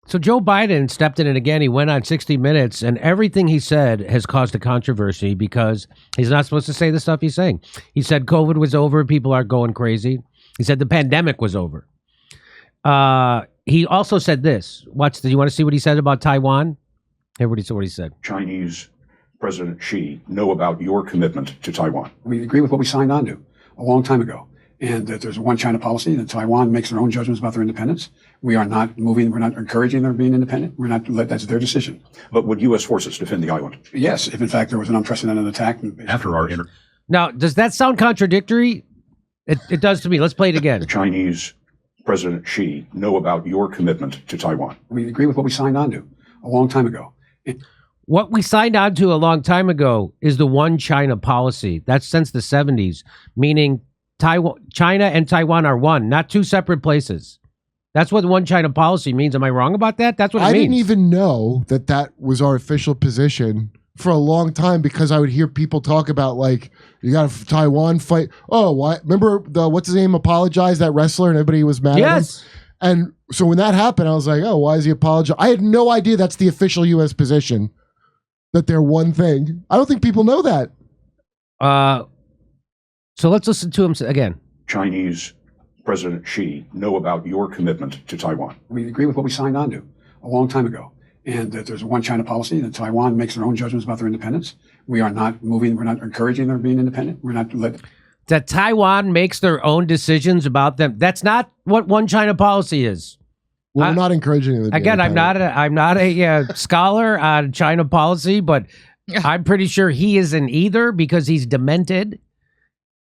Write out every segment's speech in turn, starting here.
So Joe Biden stepped in, and again, he went on 60 Minutes, and everything he said has caused a controversy because he's not supposed to say the stuff he's saying. He said COVID was over, people are going crazy. He said the pandemic was over. He also said this. Do you want to see what he said about Taiwan? Everybody saw what he said. Chinese President Xi know about your commitment to Taiwan. We agree with what we signed on to a long time ago, and that there's a one China policy, that Taiwan makes their own judgments about their independence. We are not we're not encouraging their being independent. That's their decision. But would U.S. forces defend the island? Yes, if in fact there was an unprecedented attack. After our Now, does that sound contradictory? It does to me. Let's play it again. Chinese President Xi know about your commitment to Taiwan. We agree with what we signed on to a long time ago. What we signed on to a long time ago is the one China policy. That's since the 70s, meaning China and Taiwan are one, not two separate places. That's what one China policy means. Am I wrong about that? That's what it means. I didn't even know that was our official position for a long time, because I would hear people talk about, like, you got a Taiwan fight. Oh, why? Remember what's his name apologized, that wrestler, and everybody was mad at him? And so when that happened, I was like, oh, why is he apologizing? I had no idea that's the official U.S. position, that they're one thing. I don't think people know that. So let's listen to him again. Chinese President Xi know about your commitment to Taiwan. We agree with what we signed on to a long time ago, and that there's a one China policy, that Taiwan makes their own judgments about their independence. We are not we're not encouraging their being independent. We're not that Taiwan makes their own decisions about them. That's not what one China policy is. Well, we're not encouraging them. Again, I'm not a scholar on China policy, but I'm pretty sure he isn't either, because he's demented,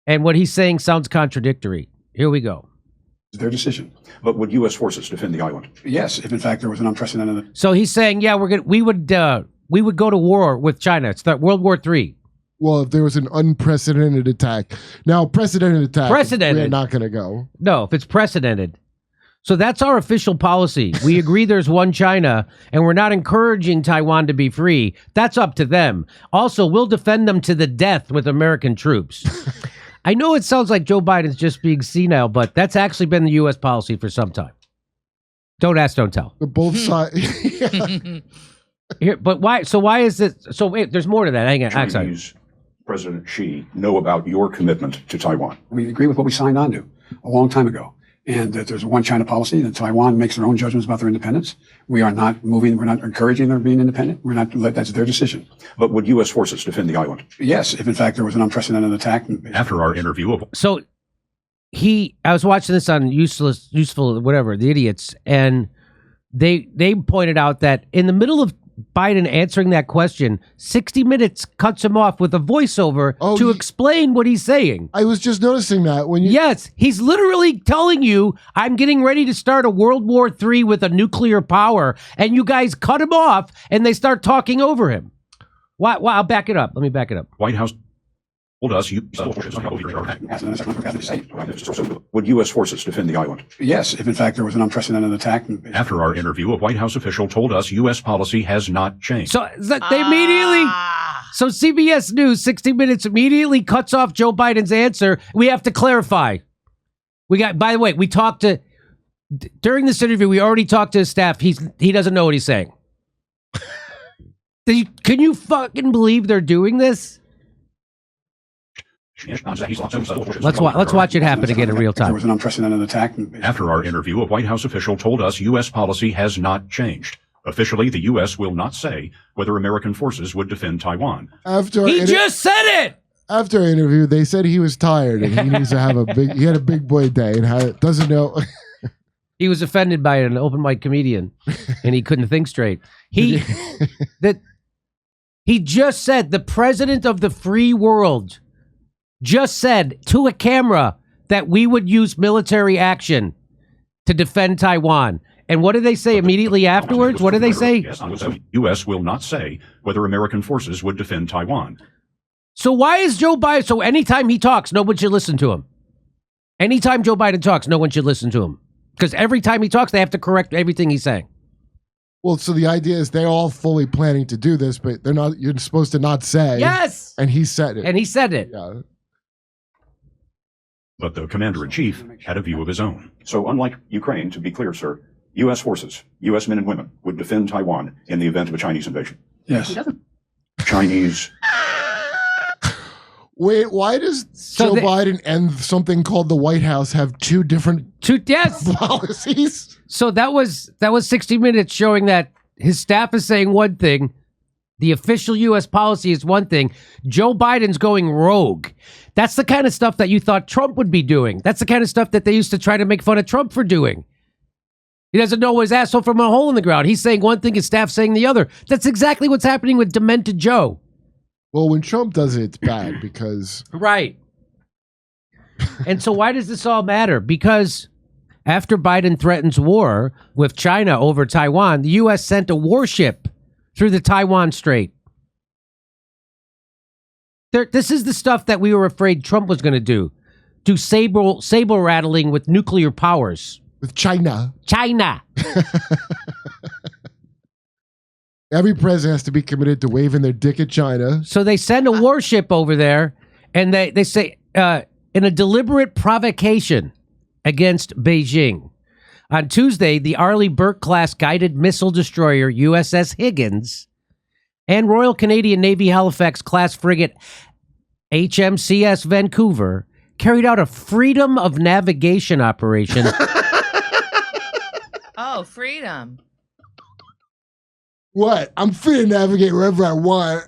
and what he's saying sounds contradictory. Here we go. Their decision. But would U.S. forces defend the island? Yes, if in fact there was an unprecedented. So he's saying, yeah, we would go to war with China. It's that World War III. Well, if there was an unprecedented attack. Now, precedented attack, we're not going to go. No, if it's precedented. So that's our official policy. We agree there's one China, and we're not encouraging Taiwan to be free. That's up to them. Also, we'll defend them to the death with American troops. I know it sounds like Joe Biden's just being senile, but that's actually been the U.S. policy for some time. Don't ask, don't tell. Both sides. Here, but why? So why is it? So wait, there's more to that. Hang on. Chinese President Xi know about your commitment to Taiwan. We agree with what we signed on to a long time ago, and that there's a one China policy, that Taiwan makes their own judgments about their independence. We are not we're not encouraging their being independent. That's their decision. But would U.S. forces defend the island? Yes, if in fact there was an unprecedented attack. After our interview So I was watching this on Useful, whatever, the idiots, and they pointed out that in the middle of Biden answering that question, 60 Minutes cuts him off with a voiceover to explain what he's saying. I was just noticing that when you. Yes, he's literally telling you, I'm getting ready to start a World War III with a nuclear power, and you guys cut him off, and they start talking over him. Why? I'll back it up. Let me back it up. White House told us would U.S. forces defend the island? Yes, if in fact there was an unprecedented attack. After our interview, a White House official told us U.S. policy has not changed. So they immediately. So CBS News, 60 Minutes immediately cuts off Joe Biden's answer. We have to clarify. By the way, we talked to, during this interview, we already talked to his staff. He doesn't know what he's saying. Can you fucking believe they're doing this? Let's watch it happen again in real time. There was an unprecedented attack. After our interview, a White House official told us U.S. policy has not changed. Officially, the U.S. will not say whether American forces would defend Taiwan. He just said it! After our interview, they said he was tired and he needs to have he had a big boy day and doesn't know. He was offended by an open mic comedian and he couldn't think straight. He just said, the president of the free world just said to a camera that we would use military action to defend Taiwan. And what did they say immediately afterwards? What did they say? U.S. will not say whether American forces would defend Taiwan. So why is Joe Biden... So anytime he talks, no one should listen to him. Anytime Joe Biden talks, no one should listen to him. Because every time he talks, they have to correct everything he's saying. Well, so the idea is they're all fully planning to do this, but they're not. You're supposed to not say. Yes! And he said it. And he said it. Yeah. But the commander-in-chief had a view of his own. So unlike Ukraine, to be clear, sir, U.S. forces, U.S. men and women, would defend Taiwan in the event of a Chinese invasion. Yes. Chinese. Wait, why does Joe Biden and something called the White House have two different Yes. policies? So that was 60 Minutes showing that his staff is saying one thing, the official U.S. policy is one thing. Joe Biden's going rogue. That's the kind of stuff that you thought Trump would be doing. That's the kind of stuff that they used to try to make fun of Trump for doing. He doesn't know his asshole from a hole in the ground. He's saying one thing, his staff saying the other. That's exactly what's happening with Demented Joe. Well, when Trump does it, it's bad because... Right. And so why does this all matter? Because after Biden threatens war with China over Taiwan, the U.S. sent a warship through the Taiwan Strait. This is the stuff that we were afraid Trump was going to do. Do saber rattling with nuclear powers. With China. China. Every president has to be committed to waving their dick at China. So they send a warship over there, and they say, in a deliberate provocation against Beijing. On Tuesday, the Arleigh Burke-class guided missile destroyer USS Higgins and Royal Canadian Navy Halifax-class frigate HMCS Vancouver carried out a freedom of navigation operation. Oh, freedom. What? I'm free to navigate wherever I want.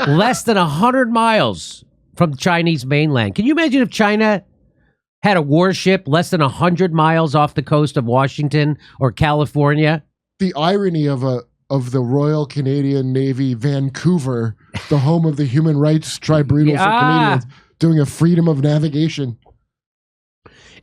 Less than 100 miles from the Chinese mainland. Can you imagine if China had a warship less than 100 miles off the coast of Washington or California? The irony of the Royal Canadian Navy Vancouver, the home of the human rights tribunal for Canadians, doing a freedom of navigation.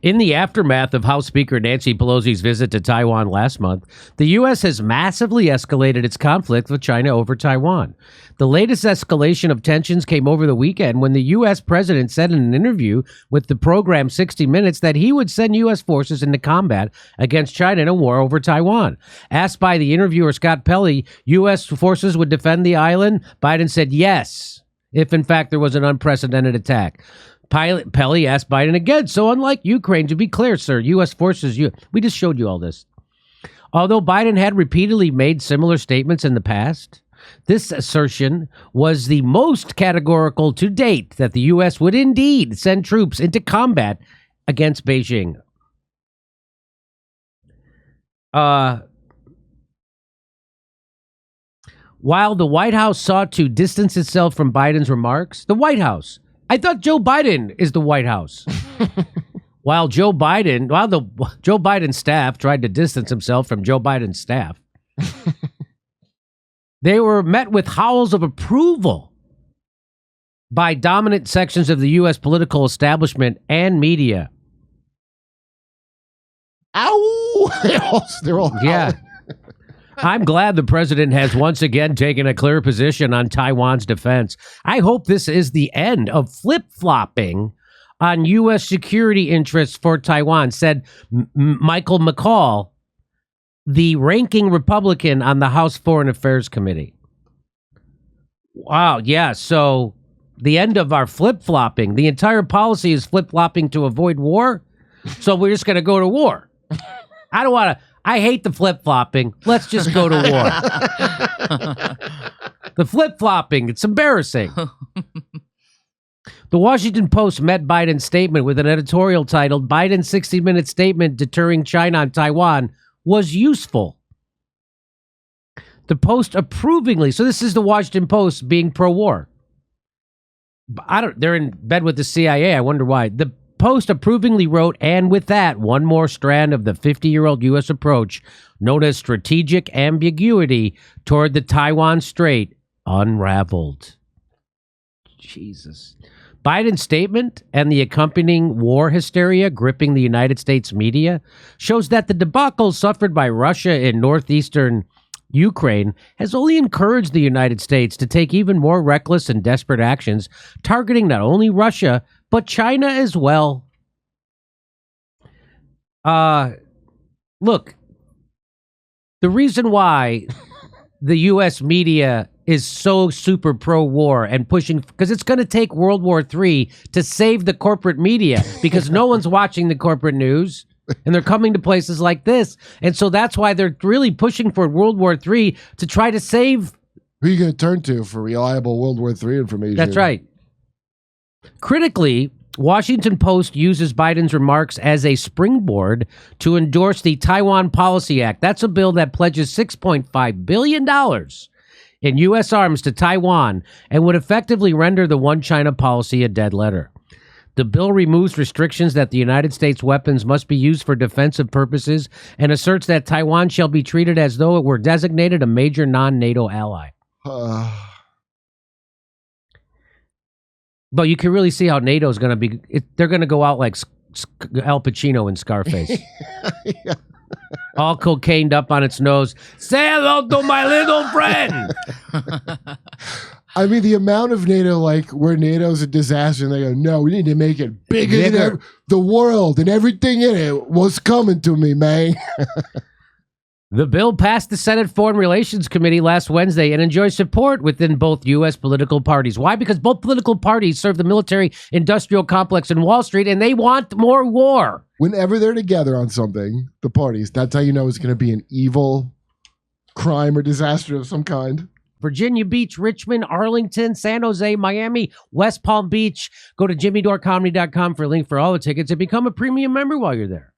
In the aftermath of House Speaker Nancy Pelosi's visit to Taiwan last month, the U.S. has massively escalated its conflict with China over Taiwan. The latest escalation of tensions came over the weekend when the U.S. president said in an interview with the program 60 Minutes that he would send U.S. forces into combat against China in a war over Taiwan. Asked by the interviewer Scott Pelley, U.S. forces would defend the island, Biden said yes, if in fact there was an unprecedented attack. Pelley asked Biden again, so unlike Ukraine, to be clear, sir, U.S. forces, we just showed you all this. Although Biden had repeatedly made similar statements in the past, this assertion was the most categorical to date that the U.S. would indeed send troops into combat against Beijing. While the White House sought to distance itself from Biden's remarks, the White House, I thought Joe Biden is the White House. While the Joe Biden staff tried to distance himself from Joe Biden's staff, they were met with howls of approval by dominant sections of the U.S. political establishment and media. Ow! They're all yeah. I'm glad the president has once again taken a clear position on Taiwan's defense. I hope this is the end of flip-flopping on U.S. security interests for Taiwan, said Michael McCall, the ranking Republican on the House Foreign Affairs Committee. Wow, yeah, so the end of our flip-flopping. The entire policy is flip-flopping to avoid war, so we're just going to go to war. I hate the flip-flopping. Let's just go to war. The flip-flopping, it's embarrassing. The Washington Post met Biden's statement with an editorial titled, Biden's 60-minute statement deterring China on Taiwan was useful. The Post approvingly, so this is the Washington Post being pro-war. They're in bed with the CIA. I wonder why. The Post approvingly wrote, and with that, one more strand of the 50-year-old U.S. approach, known as strategic ambiguity toward the Taiwan Strait, unraveled. Jesus. Biden's statement and the accompanying war hysteria gripping the United States media shows that the debacle suffered by Russia in northeastern Ukraine has only encouraged the United States to take even more reckless and desperate actions, targeting not only Russia, but China as well. Look, the reason why the U.S. media is so super pro-war and pushing, because it's going to take World War III to save the corporate media, because no one's watching the corporate news. And they're coming to places like this. And so that's why they're really pushing for World War III to try to save. Who are you going to turn to for reliable World War III information? That's right. Critically, Washington Post uses Biden's remarks as a springboard to endorse the Taiwan Policy Act. That's a bill that pledges $6.5 billion in U.S. arms to Taiwan and would effectively render the one China policy a dead letter. The bill removes restrictions that the United States weapons must be used for defensive purposes and asserts that Taiwan shall be treated as though it were designated a major non-NATO ally. But you can really see how NATO is going to be. They're going to go out like Al Pacino in Scarface. Yeah. All cocained up on its nose. Say hello to my little friend. I mean, the amount of NATO, like, where NATO's a disaster, and they go, no, we need to make it bigger than the world, and everything in it was coming to me, man. The bill passed the Senate Foreign Relations Committee last Wednesday and enjoys support within both U.S. political parties. Why? Because both political parties serve the military-industrial complex in Wall Street, and they want more war. Whenever they're together on something, the parties, that's how you know it's going to be an evil crime or disaster of some kind. Virginia Beach, Richmond, Arlington, San Jose, Miami, West Palm Beach. Go to JimmyDoreComedy.com for a link for all the tickets and become a premium member while you're there.